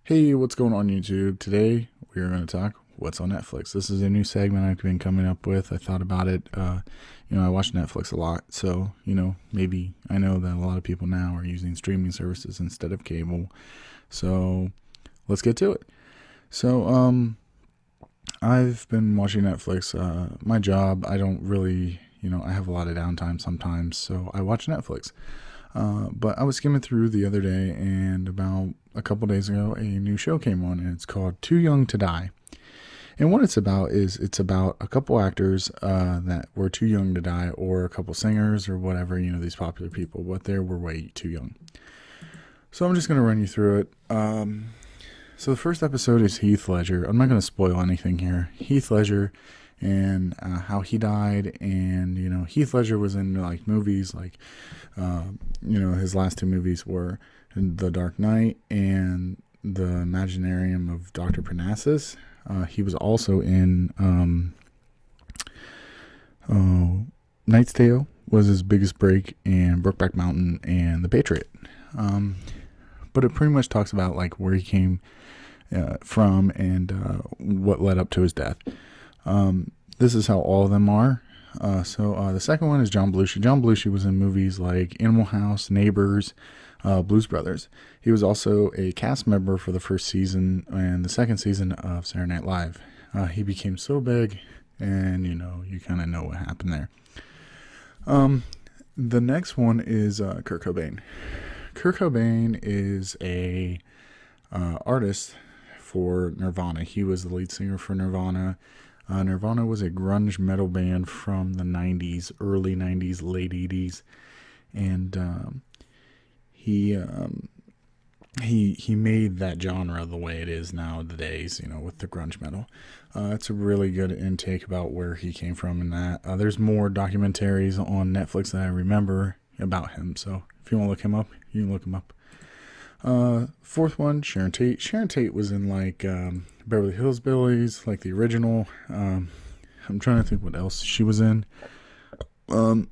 Hey, what's going on YouTube? Today we are going to talk what's on Netflix. This is a new segment I've been coming up with. I thought about it. I watch Netflix a lot, so maybe I know that a lot of people now are using streaming services instead of cable. So let's get to it. So I've been watching Netflix. My job, I don't really, I have a lot of downtime sometimes, so I watch Netflix. But I was skimming through the other day, and about a couple days ago, a new show came on, and it's called Too Young to Die. And what it's about is it's about a couple actors that were too young to die, or a couple singers, or whatever, these popular people, but they were way too young. So I'm just going to run you through it. So the first episode is Heath Ledger. I'm not going to spoil anything here. Heath Ledger and how he died, and Heath Ledger was in like movies like his last two movies were The Dark Knight and The Imaginarium of Dr. Parnassus. He was also in Knight's Tale was his biggest break, and Brokeback Mountain and The Patriot. But it pretty much talks about like where he came from and what led up to his death. This is how all of them are. So the second one is John Belushi. John Belushi was in movies like Animal House, Neighbors, Blues Brothers. He was also a cast member for the first season and the second season of Saturday Night Live. He became so big, and you kind of know what happened there. The next one is Kurt Cobain. Kurt Cobain is a artist for Nirvana. He was the lead singer for Nirvana. Nirvana was a grunge metal band from the 90s, early 90s, late 80s. And he made that genre the way it is nowadays, with the grunge metal. It's a really good intake about where he came from and that. There's more documentaries on Netflix that I remember about him. So if you want to look him up, you can look him up. Fourth one, Sharon Tate. Sharon Tate was in like Beverly Hills Billies, like the original. I'm trying to think what else she was in.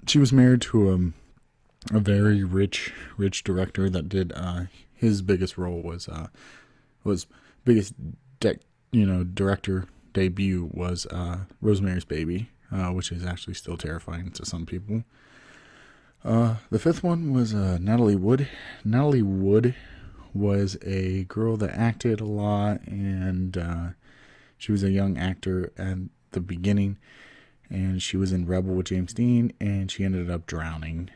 She was married to a very rich director that did his biggest role was biggest director debut was Rosemary's Baby, which is actually still terrifying to some people. The fifth one was Natalie Wood. Natalie Wood was a girl that acted a lot, and she was a young actor at the beginning, and she was in Rebel with James Dean, and she ended up drowning,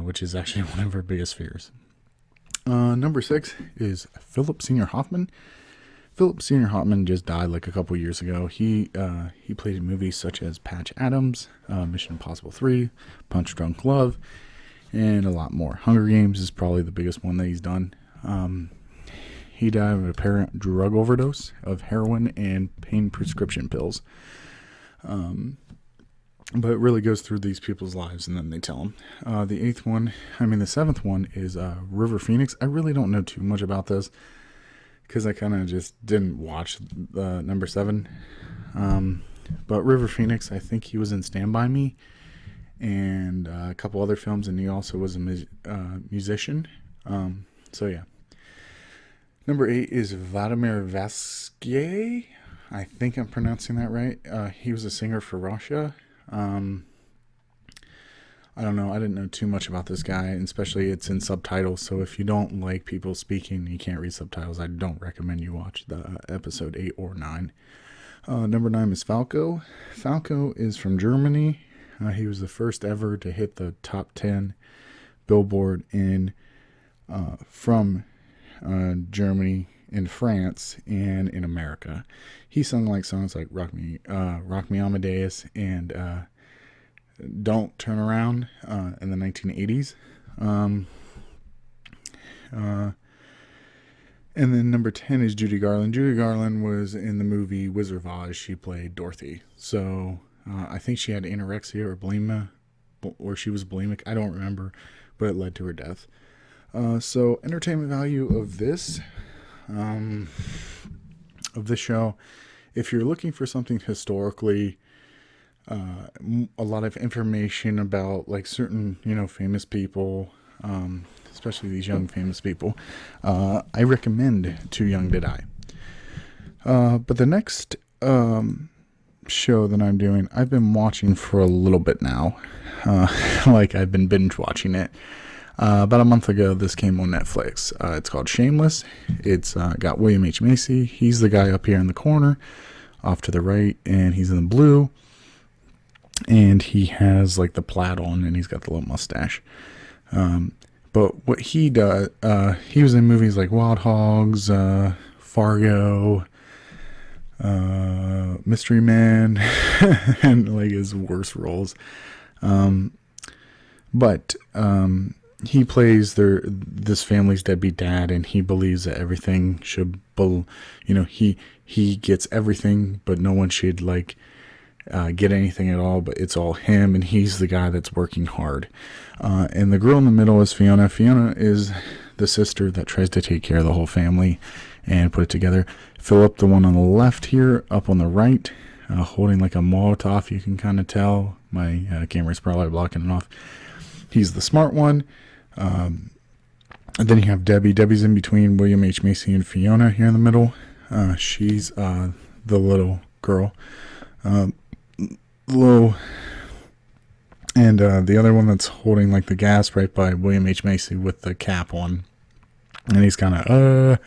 which is actually one of her biggest fears. Number 6 is Philip Seymour Hoffman. Philip Seymour Hoffman just died like a couple years ago. He played in movies such as Patch Adams, Mission Impossible 3, Punch Drunk Love, and a lot more. Hunger Games is probably the biggest one that he's done. He died of an apparent drug overdose of heroin and pain prescription pills. But it really goes through these people's lives, and then they tell them. The seventh one is River Phoenix. I really don't know too much about this because I kind of just didn't watch number 7. But River Phoenix, I think he was in Stand By Me and a couple other films, and he also was a musician. So yeah. Number 8 is Vladimir Vasquez. I think I'm pronouncing that right. He was a singer for Russia. I don't know. I didn't know too much about this guy, and especially it's in subtitles. So if you don't like people speaking and you can't read subtitles, I don't recommend you watch the episode 8 or 9. Number 9 is Falco. Falco is from Germany. He was the first ever to hit the top 10 Billboard from Germany, in France, and in America. He sung like songs like Rock Me Amadeus and Don't Turn Around in the 1980s. And then number 10 is Judy Garland. Judy Garland was in the movie Wizard of Oz. She played Dorothy. So I think she had anorexia or bulimia, or she was bulimic. I don't remember, but it led to her death. So entertainment value of this show, if you're looking for something historically, a lot of information about like certain famous people, especially these young famous people. I recommend Too Young to Die. But the next show that I'm doing, I've been watching for a little bit now. Like I've been binge watching it. About a month ago, this came on Netflix. It's called Shameless. It's got William H. Macy. He's the guy up here in the corner, off to the right, and he's in the blue. And he has like the plaid on, and he's got the little mustache. But what he does, he was in movies like Wild Hogs, Fargo, Mystery Man, and like his worst roles. But he plays this family's deadbeat dad, and he believes that everything should, he gets everything, but no one should get anything at all, but it's all him, and he's the guy that's working hard. And the girl in the middle is Fiona. Fiona is the sister that tries to take care of the whole family and put it together. Philip, the one on the left here, up on the right, holding like a Molotov, you can kind of tell. My camera's probably blocking it off. He's the smart one. And then you have Debbie. Debbie's in between William H. Macy and Fiona here in the middle. She's the little girl. And the other one that's holding like the gas right by William H. Macy with the cap on. And he's kind of,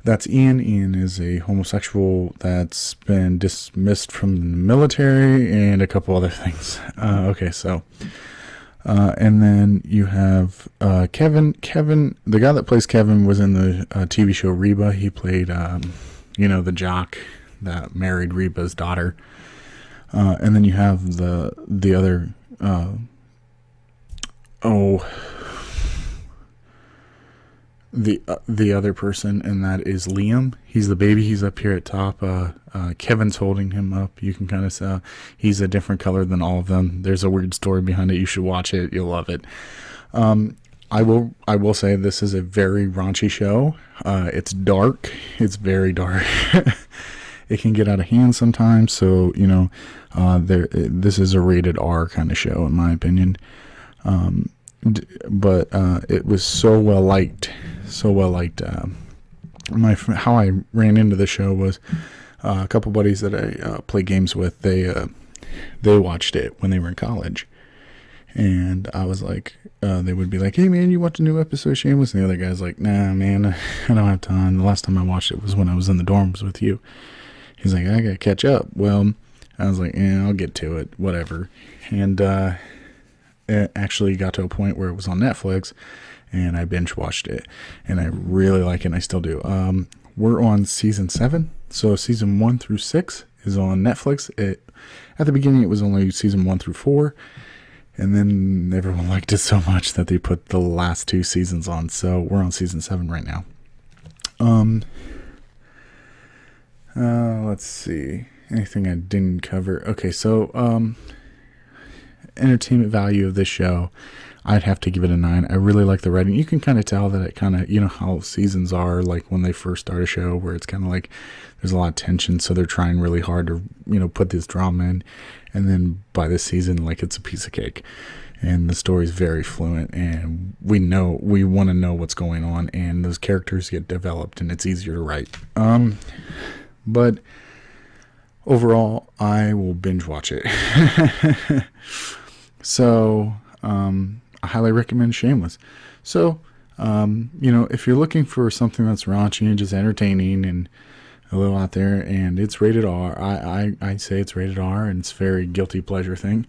that's Ian. Ian is a homosexual that's been dismissed from the military and a couple other things. Okay, so... and then you have Kevin. Kevin, the guy that plays Kevin, was in the TV show Reba. He played, the jock that married Reba's daughter. And then you have the other, the other person, and that is Liam. He's the baby. He's up here at top. Kevin's holding him up. You can kind of tell he's a different color than all of them. There's a weird story behind it. You should watch it. You'll love it. I will say this is a very raunchy show. It's dark. It's very dark. It can get out of hand sometimes. So, this is a rated R kind of show, in my opinion. But it was so well liked. How I ran into the show was a couple buddies that I play games with. They watched it when they were in college, and I was like, they would be like, "Hey man, you watch a new episode of Shameless?" And the other guy's like, "Nah man, I don't have time. The last time I watched it was when I was in the dorms with you." He's like, "I gotta catch up." Well, I was like, "Yeah, I'll get to it, whatever." And it actually got to a point where it was on Netflix, and I binge watched it, and I really like it, and I still do. We're on season 7, so season 1 through 6 is on Netflix. At the beginning, it was only season 1 through 4, and then everyone liked it so much that they put the last 2 seasons on, so we're on season 7 right now. Let's see. Anything I didn't cover? Okay, so, entertainment value of this show, I'd have to give it a 9. I really like the writing. You can kind of tell that it kind of, how seasons are like when they first start a show, where it's kind of like there's a lot of tension, so they're trying really hard to, put this drama in, and then by this season, like, it's a piece of cake, and the story's very fluent, and we want to know what's going on, and those characters get developed, and it's easier to write. But overall, I will binge watch it. So, I highly recommend Shameless. So, if you're looking for something that's raunchy and just entertaining and a little out there, and it's rated R, I say it's rated R, and it's a very guilty pleasure thing.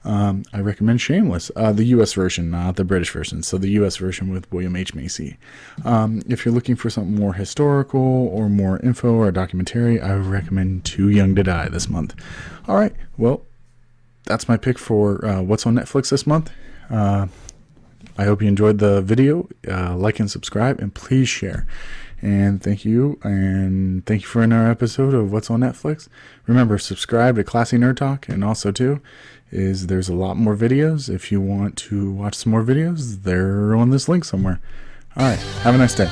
I recommend Shameless, the U.S. version, not the British version. So the U.S. version with William H. Macy. If you're looking for something more historical or more info or a documentary, I would recommend Too Young to Die this month. All right, well, that's my pick for what's on Netflix this month. I hope you enjoyed the video. Like and subscribe, and please share. And thank you for another episode of What's on Netflix. Remember, subscribe to Classy Nerd Talk, and also too, there's a lot more videos. If you want to watch some more videos, they're on this link somewhere. All right, have a nice day.